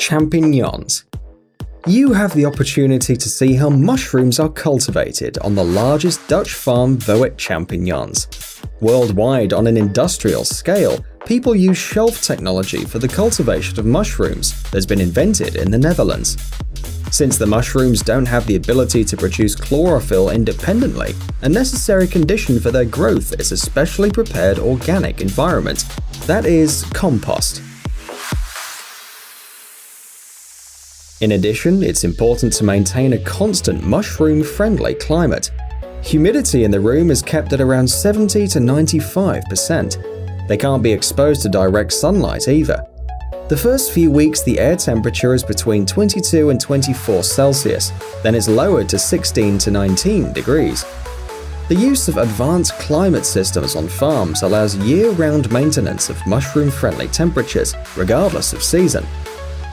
Champignons. You have the opportunity to see how mushrooms are cultivated on the largest Dutch farm Voet Champignons. Worldwide, on an industrial scale, people use shelf technology for the cultivation of mushrooms that's been invented in the Netherlands. Since the mushrooms don't have the ability to produce chlorophyll independently, a necessary condition for their growth is a specially prepared organic environment, that is, compost. In addition, it's important to maintain a constant mushroom-friendly climate. Humidity in the room is kept at around 70 to 95%. They can't be exposed to direct sunlight either. The first few weeks the air temperature is between 22 and 24 Celsius, then is lowered to 16 to 19 degrees. The use of advanced climate systems on farms allows year-round maintenance of mushroom-friendly temperatures, regardless of season.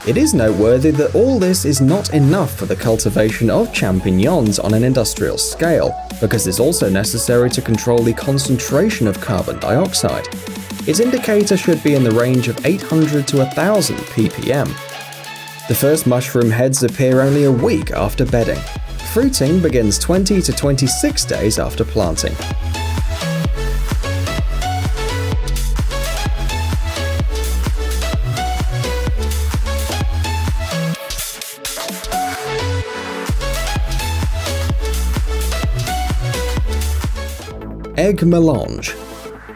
It is noteworthy that all this is not enough for the cultivation of champignons on an industrial scale, because it's also necessary to control the concentration of carbon dioxide. Its indicator should be in the range of 800 to 1000 ppm. The first mushroom heads appear only a week after bedding. Fruiting begins 20 to 26 days after planting. Egg melange.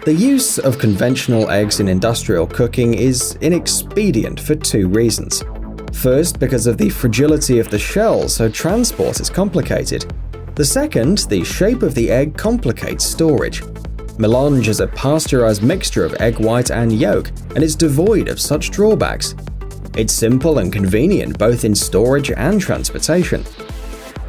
The use of conventional eggs in industrial cooking is inexpedient for two reasons. First, because of the fragility of the shell, so transport is complicated. The second, the shape of the egg complicates storage. Melange is a pasteurized mixture of egg white and yolk, and is devoid of such drawbacks. It's simple and convenient both in storage and transportation.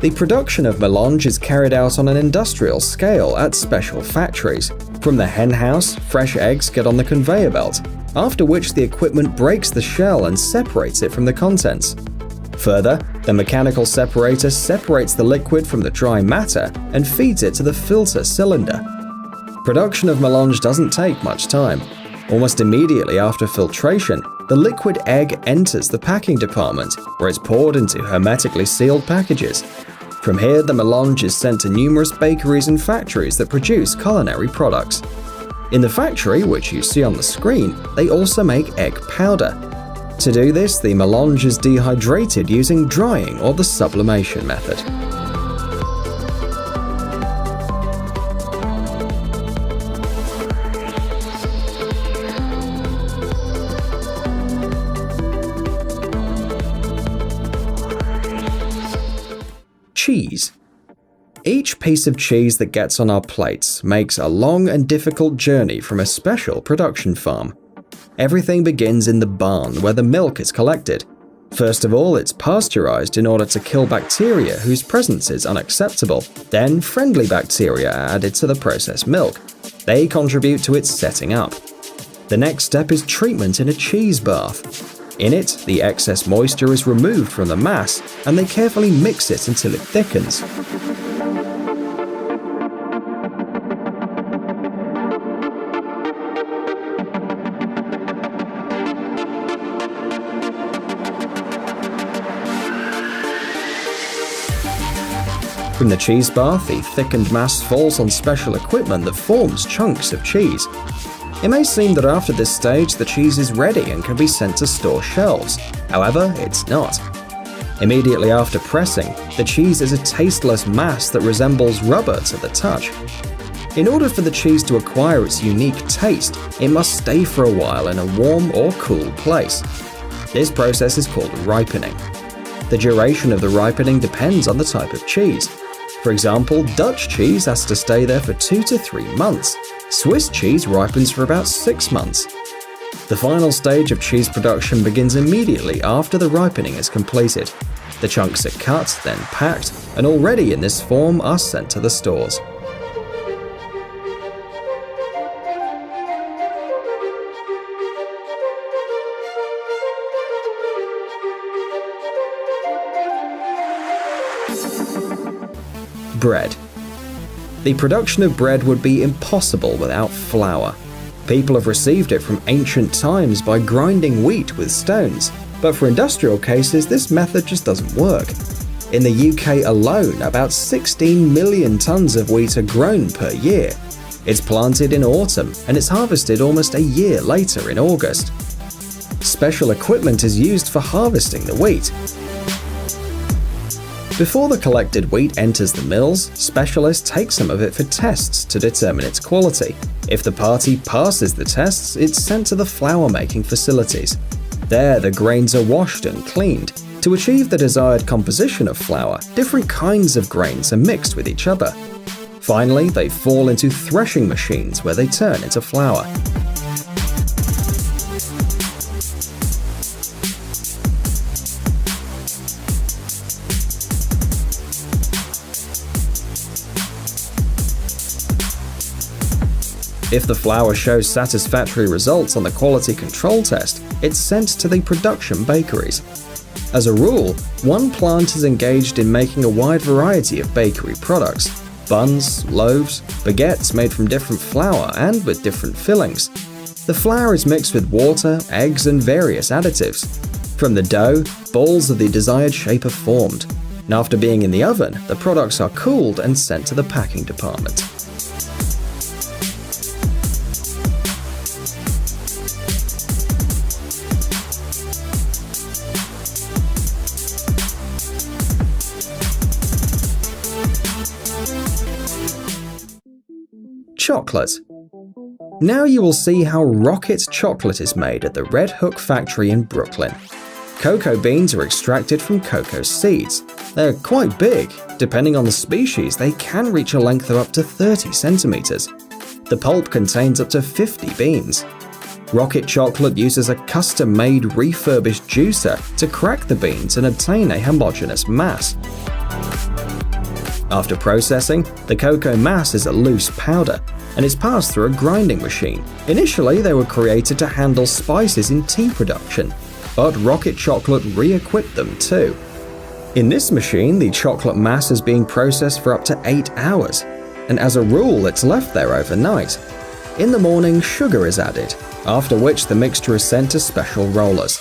The production of melange is carried out on an industrial scale at special factories. From the hen house, fresh eggs get on the conveyor belt, after which the equipment breaks the shell and separates it from the contents. Further, the mechanical separator separates the liquid from the dry matter and feeds it to the filter cylinder. Production of melange doesn't take much time. Almost immediately after filtration, the liquid egg enters the packing department, where it's poured into hermetically sealed packages. From here, the melange is sent to numerous bakeries and factories that produce culinary products. In the factory, which you see on the screen, they also make egg powder. To do this, the melange is dehydrated using drying or the sublimation method. Cheese. Each piece of cheese that gets on our plates makes a long and difficult journey from a special production farm. Everything begins in the barn where the milk is collected. First of all, it's pasteurized in order to kill bacteria whose presence is unacceptable. Then, friendly bacteria are added to the processed milk. They contribute to its setting up. The next step is treatment in a cheese bath. In it, the excess moisture is removed from the mass, and they carefully mix it until it thickens. From the cheese bath, the thickened mass falls on special equipment that forms chunks of cheese. It may seem that after this stage the cheese is ready and can be sent to store shelves. However, it's not. Immediately after pressing, the cheese is a tasteless mass that resembles rubber to the touch. In order for the cheese to acquire its unique taste, it must stay for a while in a warm or cool place. This process is called ripening. The duration of the ripening depends on the type of cheese. For example, Dutch cheese has to stay there for 2 to 3 months. Swiss cheese ripens for about 6 months. The final stage of cheese production begins immediately after the ripening is completed. The chunks are cut, then packed, and already in this form are sent to the stores. Bread. The production of bread would be impossible without flour. People have received it from ancient times by grinding wheat with stones, But for industrial cases, this method just doesn't work. In the UK alone, about 16 million tons of wheat are grown per year. It's planted in autumn and it's harvested almost a year later in August. Special equipment is used for harvesting the wheat. Before the collected wheat enters the mills, specialists take some of it for tests to determine its quality. If the party passes the tests, it's sent to the flour-making facilities. There, the grains are washed and cleaned. To achieve the desired composition of flour, different kinds of grains are mixed with each other. Finally, they fall into threshing machines where they turn into flour. If the flour shows satisfactory results on the quality control test, it's sent to the production bakeries. As a rule, one plant is engaged in making a wide variety of bakery products: buns, loaves, baguettes made from different flour and with different fillings. The flour is mixed with water, eggs, and various additives. From the dough, balls of the desired shape are formed, and after being in the oven, the products are cooled and sent to the packing department. Chocolate. Now you will see how rocket chocolate is made at the Red Hook factory in Brooklyn. Cocoa beans are extracted from cocoa seeds. They're quite big. Depending on the species, they can reach a length of up to 30 centimeters. The pulp contains up to 50 beans. Rocket chocolate uses a custom-made refurbished juicer to crack the beans and obtain a homogeneous mass. After processing, the cocoa mass is a loose powder and is passed through a grinding machine. Initially, they were created to handle spices in tea production, but rocket chocolate re-equipped them too. In this machine, the chocolate mass is being processed for up to 8 hours, and as a rule, it's left there overnight. In the morning, sugar is added, after which the mixture is sent to special rollers.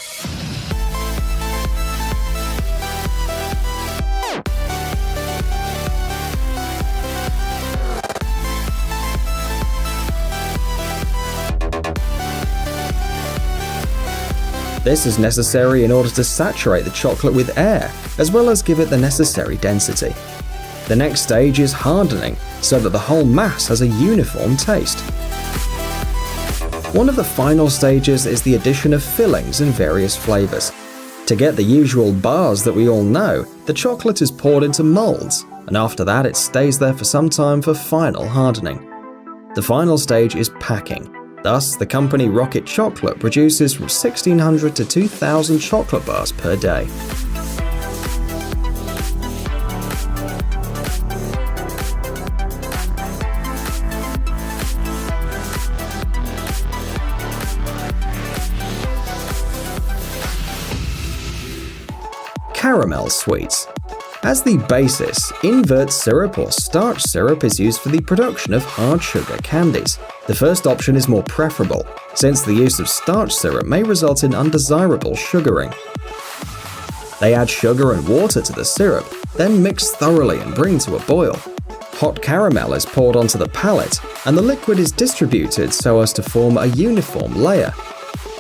This is necessary in order to saturate the chocolate with air, as well as give it the necessary density. The next stage is hardening, so that the whole mass has a uniform taste. One of the final stages is the addition of fillings and various flavors. To get the usual bars that we all know, the chocolate is poured into molds, and after that it stays there for some time for final hardening. The final stage is packing. Thus, the company Rocket Chocolate produces from 1,600 to 2,000 chocolate bars per day. Caramel sweets. As the basis, invert syrup or starch syrup is used for the production of hard sugar candies. The first option is more preferable, since the use of starch syrup may result in undesirable sugaring. They add sugar and water to the syrup, then mix thoroughly and bring to a boil. Hot caramel is poured onto the pallet, and the liquid is distributed so as to form a uniform layer.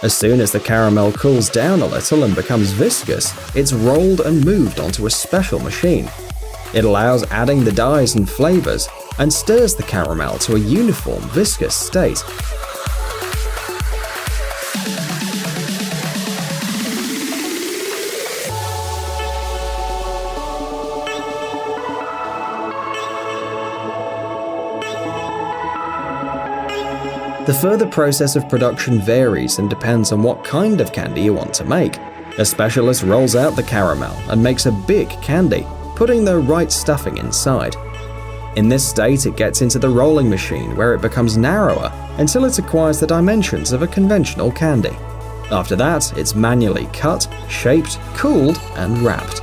As soon as the caramel cools down a little and becomes viscous, it's rolled and moved onto a special machine. It allows adding the dyes and flavors and stirs the caramel to a uniform viscous state. The further process of production varies and depends on what kind of candy you want to make. A specialist rolls out the caramel and makes a big candy, putting the right stuffing inside. In this state, it gets into the rolling machine where it becomes narrower until it acquires the dimensions of a conventional candy. After that, it's manually cut, shaped, cooled, and wrapped.